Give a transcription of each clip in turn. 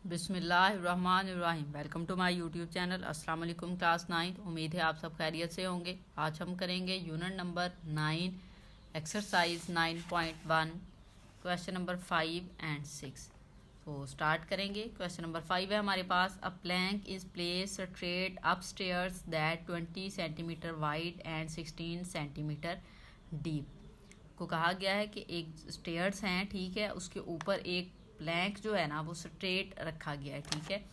बिस्मिल्लाहिर्रहमानिर्रहीम। Welcome to my YouTube channel. अस्सलाम वालेकुम क्लास 9। उम्मीद है आप सब खैरियत से होंगे। आज हम करेंगे unit number 9 exercise 9.1 question number 5 and 6। तो स्टार्ट करेंगे। क्वेश्चन नंबर 5 है हमारे पास। A plank is place straight upstairs that 20 centimetre wide and 16 centimetre deep. को कहा गया है कि एक स्टेयर्स हैं, ठीक है, उसके ऊपर एक प्लैंक जो है ना वो स्ट्रेट रखा गया है, ठीक है।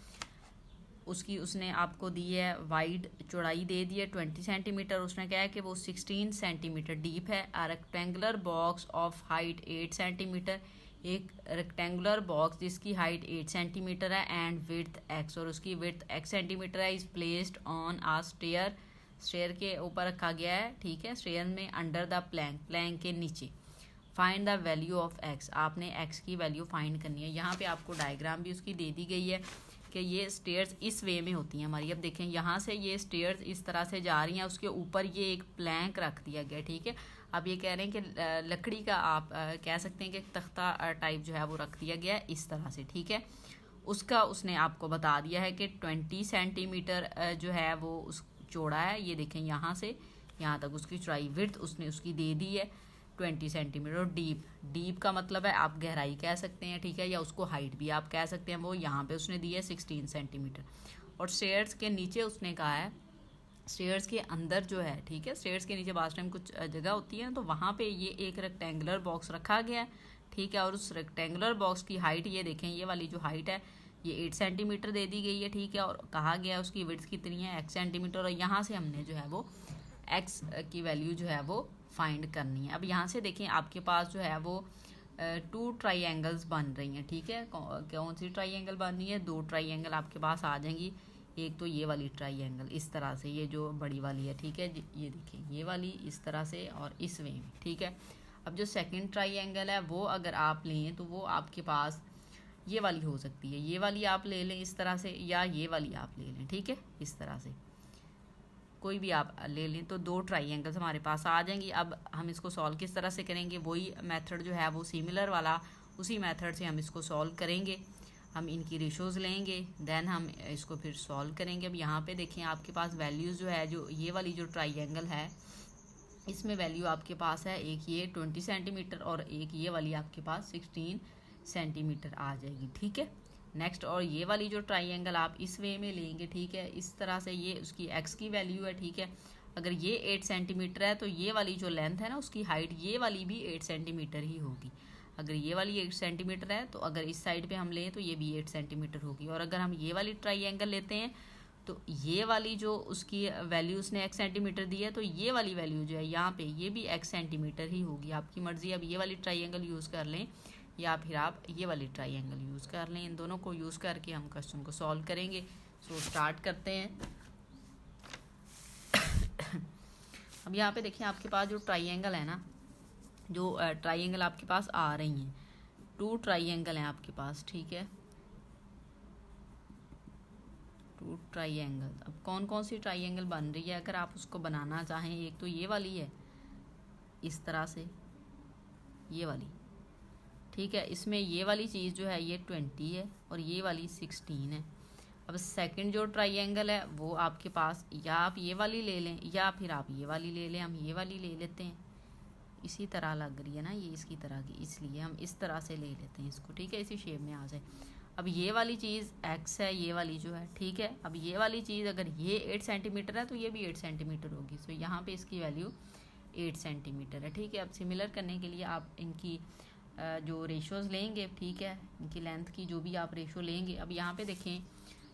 उसकी उसने आपको दी है वाइड चौड़ाई दे दी है 20 सेंटीमीटर। उसने कहा है कि वो 16 सेंटीमीटर डीप है। A rectangular box of height 8 centimetre, एक रेक्टेंगुलर बॉक्स जिसकी हाइट 8 सेंटीमीटर है एंड विड्थ x, और उसकी विड्थ x सेंटीमीटर है। Is placed on a stair, stair के ऊपर रखा गया है, ठीक है। स्टेयर में अंडर द प्लैंक, प्लैंक के नीचे। Find the value of x, आपने x की वैल्यू फाइंड करनी है। यहाँ पे आपको डायग्राम भी उसकी दे दी गई है कि ये स्टेयर्स इस वे में होती हैं हमारी। अब देखें यहाँ से ये स्टेयर्स इस तरह से जा रही हैं, उसके ऊपर ये एक प्लैंक रख दिया गया, ठीक है। अब ये कह रहे हैं कि लकड़ी का आप कह सकते हैं कि तख्ता टाइप जो है वो रख दिया गया है इस तरह से, ठीक है। उसका उसने आपको बता दिया है कि 20 सेंटीमीटर जो है वो उस चौड़ा है। ये देखें यहाँ से यहाँ तक उसकी चौड़ाई, विड्थ उसने उसकी दे दी है 20 सेंटीमीटर। और डीप, डीप का मतलब है आप गहराई कह सकते हैं, ठीक है, या उसको हाइट भी आप कह सकते हैं। वो यहाँ पे उसने दी है 16 सेंटीमीटर। और स्टेयर्स के नीचे उसने कहा है, स्टेयर्स के अंदर जो है, ठीक है, स्टेयर्स के नीचे बास टाइम कुछ जगह होती है तो वहाँ पे ये एक रेक्टेंगुलर बॉक्स रखा गया है, ठीक है। और उस रेक्टेंगुलर बॉक्स की हाइट ये देखें, ये वाली जो हाइट है ये 8 सेंटीमीटर दे दी गई है, ठीक है। और कहा गया है उसकी विड्थ कितनी है x सेंटीमीटर। और यहाँ से हमने जो है वो x की वैल्यू जो है वो फाइंड करनी है। अब यहाँ से देखें आपके पास जो है वो 2 ट्राइंगल्स बन रही हैं, ठीक है। कौन सी ट्राइंगल बन रही है? 2 ट्राइंगल आपके पास आ जाएंगी। एक तो ये वाली ट्राइंगल इस तरह से, ये जो बड़ी वाली है, ठीक है, ये देखें ये वाली इस तरह से और इस वे में, ठीक है। अब जो सेकंड ट्राइंगल है वो अगर आप लें तो वो आपके पास ये वाली हो सकती है। ये वाली आप ले लें इस तरह से, या ये वाली आप ले लें, ठीक है, इस तरह से कोई भी आप ले लें तो 2 ट्राइंगल्स हमारे पास आ जाएंगी। अब हम इसको सॉल्व किस तरह से करेंगे? वही मेथड जो है वो सिमिलर वाला, उसी मेथड से हम इसको सॉल्व करेंगे। हम इनकी रेशोज़ लेंगे, देन हम इसको फिर सॉल्व करेंगे। अब यहाँ पे देखें आपके पास वैल्यूज़ जो है, जो ये वाली जो ट्राइंगल है इसमें वैल्यू आपके पास है, एक ये 20 सेंटीमीटर और एक ये वाली आपके पास 16 सेंटीमीटर आ जाएगी, ठीक है। नेक्स्ट, और ये वाली जो ट्राइंगल आप इस वे में लेंगे, ठीक है, इस तरह से, ये उसकी x की वैल्यू है, ठीक है। अगर ये 8 सेंटीमीटर है तो ये वाली जो लेंथ है ना उसकी हाइट ये वाली भी 8 सेंटीमीटर ही होगी। अगर ये वाली 8 सेंटीमीटर है तो अगर इस साइड पे हम लें तो ये भी 8 सेंटीमीटर होगी। और अगर हम ये वाली ट्राइंगल लेते हैं तो ये वाली जो उसकी वैल्यू उसने x सेंटीमीटर दी है तो ये वाली वैल्यू जो है यहाँ पे ये भी x सेंटीमीटर ही होगी। आपकी मर्ज़ी, अब ये वाली ट्राइंगल यूज़ कर लें या फिर आप ये वाली ट्राइंगल यूज़ कर लें। इन दोनों को यूज़ करके हम क्वेश्चन को सॉल्व करेंगे। सो स्टार्ट करते हैं। अब यहाँ पे देखिए आपके पास जो ट्राइंगल है ना, जो ट्राइंगल आपके पास आ रही हैं, 2 ट्राइंगल हैं आपके पास, ठीक है, 2 ट्राइंगल। अब कौन कौन सी ट्राइंगल बन रही है अगर आप उसको बनाना चाहें? एक तो ये वाली है इस तरह से, ये वाली, ठीक है। इसमें ये वाली चीज़ जो है ये 20 है और ये वाली 16 है। अब सेकंड जो ट्राइंगल है वो आपके पास, या आप ये वाली ले लें या फिर आप ये वाली ले लें। हम ये वाली ले लेते हैं, इसी तरह लग रही है ना ये इसकी तरह की, इसलिए हम इस तरह से ले लेते हैं इसको, ठीक है, इसी शेप में आ जाए। अब ये वाली चीज़ x है, ये वाली जो है, ठीक है। अब ये वाली चीज़ अगर ये 8 सेंटीमीटर है तो ये भी 8 सेंटीमीटर होगी। सो यहाँ पे इसकी वैल्यू 8 सेंटीमीटर है, ठीक है। अब सिमिलर करने के लिए आप इनकी जो रेशोज़ लेंगे, ठीक है, इनकी लेंथ की जो भी आप रेशो लेंगे। अब यहाँ पे देखें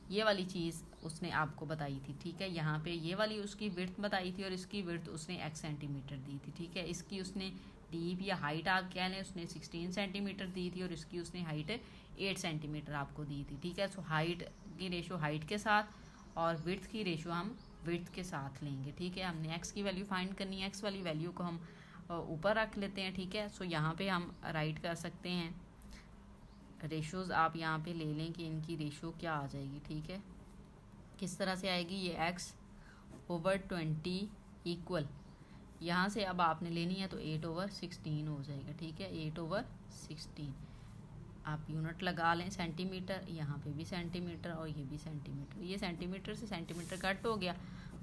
ये वाली चीज़ उसने आपको बताई थी, ठीक है, यहाँ पे ये वाली उसकी विड्थ बताई थी और इसकी विड्थ उसने x सेंटीमीटर दी थी, ठीक है। इसकी उसने डीप या हाइट आप कह लें उसने 16 सेंटीमीटर दी थी और इसकी उसने हाइट 8 सेंटीमीटर आपको दी थी, ठीक है। सो हाइट की रेशो हाइट के साथ और विड्थ की रेशो हम विड्थ के साथ लेंगे, ठीक है। हमने x की वैल्यू फाइंड करनी है, x वाली वैल्यू को हम ऊपर रख लेते हैं, ठीक है। सो यहाँ पे हम राइट कर सकते हैं रेशोज़, आप यहाँ पे ले लें कि इनकी रेशो क्या आ जाएगी, ठीक है, किस तरह से आएगी। ये x ओवर 20 इक्वल, यहाँ से अब आपने लेनी है तो 8/16 हो जाएगा, ठीक है, 8/16। आप यूनिट लगा लें सेंटीमीटर, यहाँ पे भी सेंटीमीटर और ये भी सेंटीमीटर, ये सेंटीमीटर से सेंटीमीटर कट हो गया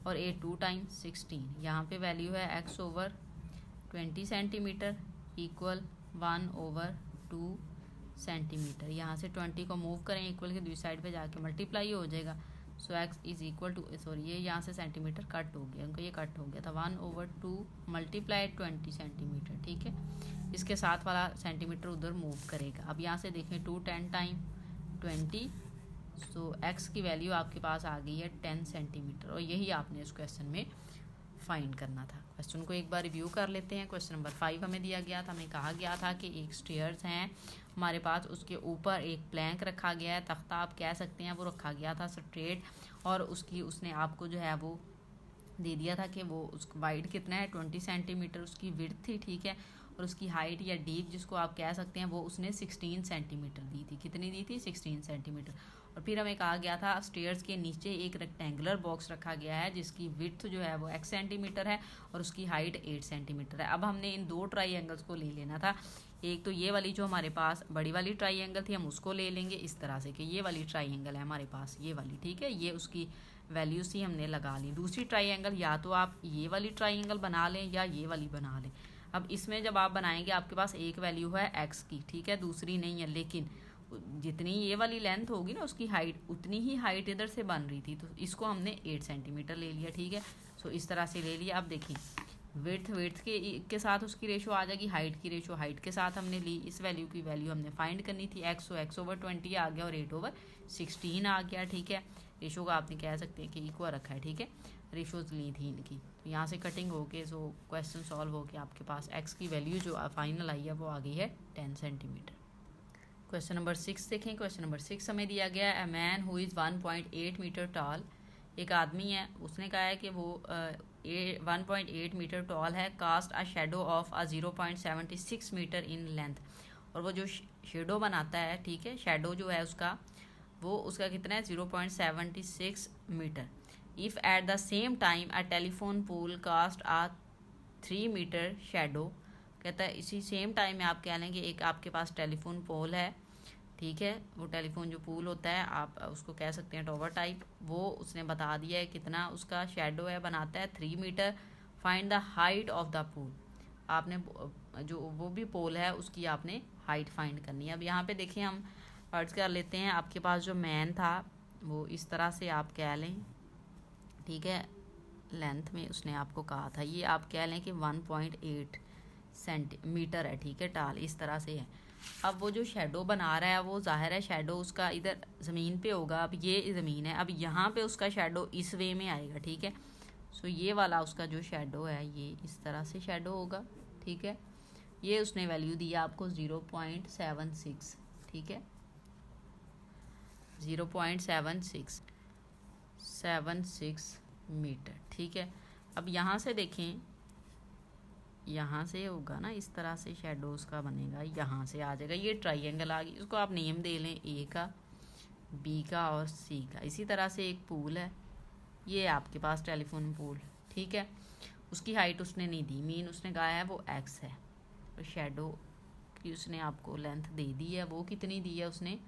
और 8 2 टाइम्स 16, यहाँ पे वैल्यू है x/20 सेंटीमीटर इक्वल 1/2 सेंटीमीटर। यहाँ से 20 को मूव करें इक्वल के दूसरी साइड पे जाके मल्टीप्लाई हो जाएगा। So x is equal to, sorry ये यहाँ से सेंटीमीटर कट हो गया, उनको ये कट हो गया था 1/2 मल्टीप्लाई 20 सेंटीमीटर, ठीक है। इसके साथ वाला सेंटीमीटर उधर मूव करेगा। अब यहाँ से देखें 2 10 टाइम 20, सो x की वैल्यू आपके पास आ गई है 10 सेंटीमीटर और यही आपने इस क्वेश्चन में फाइंड करना था। क्वेश्चन को एक बार रिव्यू कर लेते हैं। क्वेश्चन नंबर 5 हमें दिया गया था, हमें कहा गया था कि एक स्टेयर्स हैं हमारे पास, उसके ऊपर एक प्लैंक रखा गया है, तख्ता आप कह सकते हैं, वो रखा गया था स्ट्रेट, और उसने आपको जो है वो दे दिया था कि वो उसका वाइड कितना है 20 सेंटीमीटर उसकी विड्थ थी, ठीक है, और उसकी हाइट या डीप जिसको आप कह सकते हैं वो उसने 16 सेंटीमीटर दी थी। कितनी दी थी? 16 सेंटीमीटर। और फिर हमें कहा गया था स्टेयर्स के नीचे एक रेक्टेंगुलर बॉक्स रखा गया है जिसकी विड्थ जो है वो x सेंटीमीटर है और उसकी हाइट 8 सेंटीमीटर है। अब हमने इन दो ट्राइंगल्स को ले लेना था। एक तो ये वाली जो हमारे पास बड़ी वाली ट्राइंगल थी, हम उसको ले लेंगे इस तरह से कि ये वाली ट्राइंगल है हमारे पास, ये वाली, ठीक है, ये उसकी वैल्यूज ही हमने लगा ली। दूसरी ट्राइंगल या तो आप ये वाली ट्राइंगल बना लें या ये वाली बना लें। अब इसमें जब आप बनाएंगे आपके पास एक वैल्यू है x की, ठीक है, दूसरी नहीं है, लेकिन जितनी ये वाली लेंथ होगी ना उसकी हाइट, उतनी ही हाइट इधर से बन रही थी, तो इसको हमने 8 सेंटीमीटर ले लिया, ठीक है। सो इस तरह से ले लिया। अब देखिए विड्थ के साथ उसकी रेशो आ जाएगी, हाइट की रेशो हाइट के साथ हमने ली। इस वैल्यू की वैल्यू हमने फाइंड करनी थी, x/20 आ गया और 8/16 आ गया, ठीक है। रेशो का आपने कह सकते हैं कि इक्वल रखा है, ठीक है, रेशोज ली थी इनकी। तो यहाँ से कटिंग होके सो क्वेश्चन सॉल्व होके आपके पास x की वैल्यू जो फाइनल आई है वो आ गई है 10 सेंटीमीटर। क्वेश्चन नंबर 6 देखें। क्वेश्चन नंबर 6 हमें दिया गया है, a man who is 1.8 metre tall, एक आदमी है, उसने कहा है कि वो 1.8 मीटर टॉल है, cast a shadow of a 0.76 metre in length, और वो जो शेडो बनाता है, ठीक है, शेडो जो है उसका कितना है 0.76 metre. If at the same time a telephone pole cast a 3 metre shadow, कहता है इसी सेम टाइम में आप कह लें कि एक आपके पास टेलीफोन पोल है, ठीक है, वो टेलीफोन जो पोल होता है आप उसको कह सकते हैं टॉवर टाइप, वो उसने बता दिया है कितना उसका शेडो है, बनाता है 3 metre. Find the height of the pole, आपने जो वो भी पोल है उसकी आपने हाइट फाइंड करनी है। अब यहाँ पे देखिए हम फर्ज कर लेते हैं आपके पास जो मैन था वो इस तरह से आप कह लें, ठीक है, लेंथ में उसने आपको कहा था, ये आप कह लें कि 1.8 सेंटीमीटर है, ठीक है, टाल इस तरह से है। अब वो जो शेडो बना रहा है वो जाहिर है शेडो उसका इधर ज़मीन पे होगा, अब ये ज़मीन है, अब यहाँ पे उसका शेडो इस वे में आएगा, ठीक है। सो ये वाला उसका जो शेडो है ये इस तरह से शेडो होगा, ठीक है। ये उसने वैल्यू दिया आपको 0.76, ठीक है, 0.76 मीटर, ठीक है। अब यहाँ से देखें, यहाँ से होगा ना इस तरह से शेडो उसका बनेगा, यहाँ से आ जाएगा, ये ट्राइंगल आ गई, उसको आप नेम दे लें ए का, बी का और सी का। इसी तरह से एक पूल है, ये आपके पास टेलीफोन पोल, ठीक है, उसकी हाइट उसने नहीं दी, मीन उसने कहा है वो x है, तो शेडो की उसने आपको लेंथ दे दी है, वो कितनी दी है उसने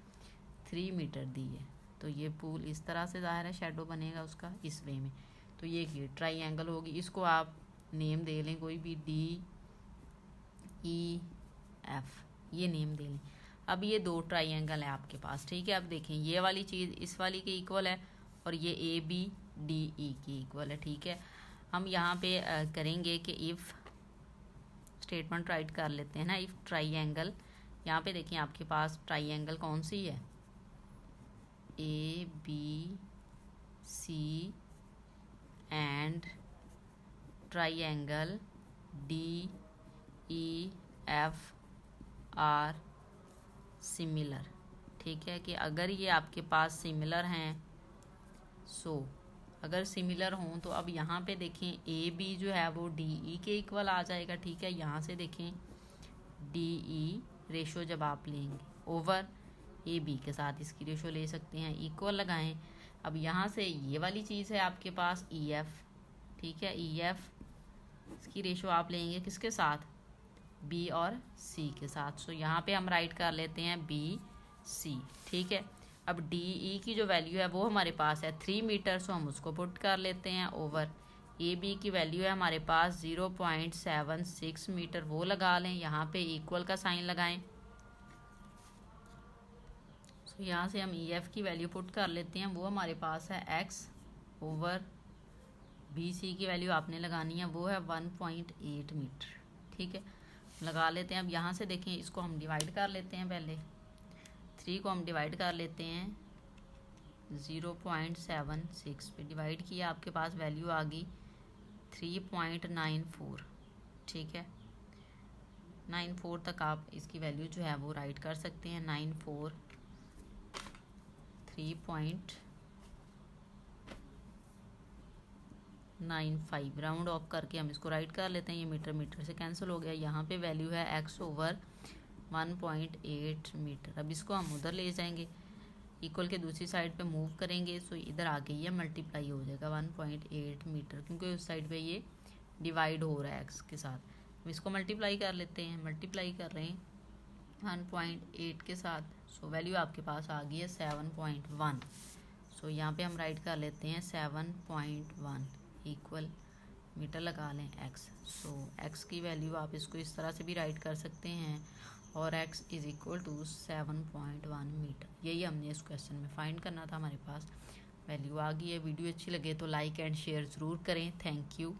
3 मीटर दी है। तो ये पूल इस तरह से ज़ाहिर है शेडो बनेगा उसका इस वे में, तो ये ट्राइंगल होगी, इसको आप नेम दे लें कोई भी DEF, ये नेम दे लें। अब ये दो ट्राइंगल है आपके पास, ठीक है। अब देखें ये वाली चीज़ इस वाली के इक्वल है और ये ABDE की इक्वल है, ठीक है। हम यहाँ पे करेंगे कि इफ़ स्टेटमेंट राइट कर लेते हैं ना, इफ़ ट्राइंगल, यहाँ पे देखें आपके पास ट्राइंगल कौन सी है, ABC and triangle DEF are similar, ठीक है, कि अगर ये आपके पास सिमिलर हैं, सो अगर सिमिलर हों तो अब यहाँ पे देखें AB जो है वो DE के इक्वल आ जाएगा, ठीक है। यहाँ से देखें DE रेशो जब आप लेंगे ओवर AB के साथ इसकी रेशो ले सकते हैं, इक्वल लगाएं। अब यहाँ से ये वाली चीज़ है आपके पास EF, ठीक है, EF इसकी रेशो आप लेंगे किसके साथ, बी और सी के साथ। सो यहाँ पे हम राइट कर लेते हैं बी सी, ठीक है। अब डी ई की जो वैल्यू है वो हमारे पास है 3 मीटर, सो हम उसको पुट कर लेते हैं ओवर ए बी की वैल्यू है हमारे पास 0.76 मीटर, वो लगा लें। यहाँ पे इक्वल का साइन लगाएं। सो यहाँ से हम ई एफ की वैल्यू पुट कर लेते हैं, वो हमारे पास है एक्स ओवर बी सी की वैल्यू आपने लगानी है, वो है 1.8 मीटर, ठीक है। लगा लेते हैं। अब यहाँ से देखें, इसको हम डिवाइड कर लेते हैं। पहले 3 को हम डिवाइड कर लेते हैं 0.76 पे डिवाइड किया, आपके पास वैल्यू आ गई 3.94, ठीक है। 94 तक आप इसकी वैल्यू जो है वो राइट कर सकते हैं। 94 3.95 राउंड ऑफ करके हम इसको राइट कर लेते हैं। ये मीटर मीटर से कैंसिल हो गया। यहाँ पे वैल्यू है एक्स ओवर 1.8 मीटर। अब इसको हम उधर ले जाएंगे, इक्वल के दूसरी साइड पे मूव करेंगे, सो इधर आके ये मल्टीप्लाई हो जाएगा 1.8 मीटर, क्योंकि उस साइड पे ये डिवाइड हो रहा है एक्स के साथ। हम इसको मल्टीप्लाई कर लेते हैं। मल्टीप्लाई कर रहे हैं 1.8 के साथ, सो वैल्यू आपके पास आ गई है 7.1। सो यहाँ पे हम राइट कर लेते हैं 7.1 इक्वल मीटर लगा लें एक्स। सो एक्स की वैल्यू आप इसको इस तरह से भी राइट कर सकते हैं, और x is equal to 7.1 metre. यही हमने इस क्वेश्चन में फाइंड करना था। हमारे पास वैल्यू आ गई है। वीडियो अच्छी लगे तो लाइक एंड शेयर ज़रूर करें। Thank you.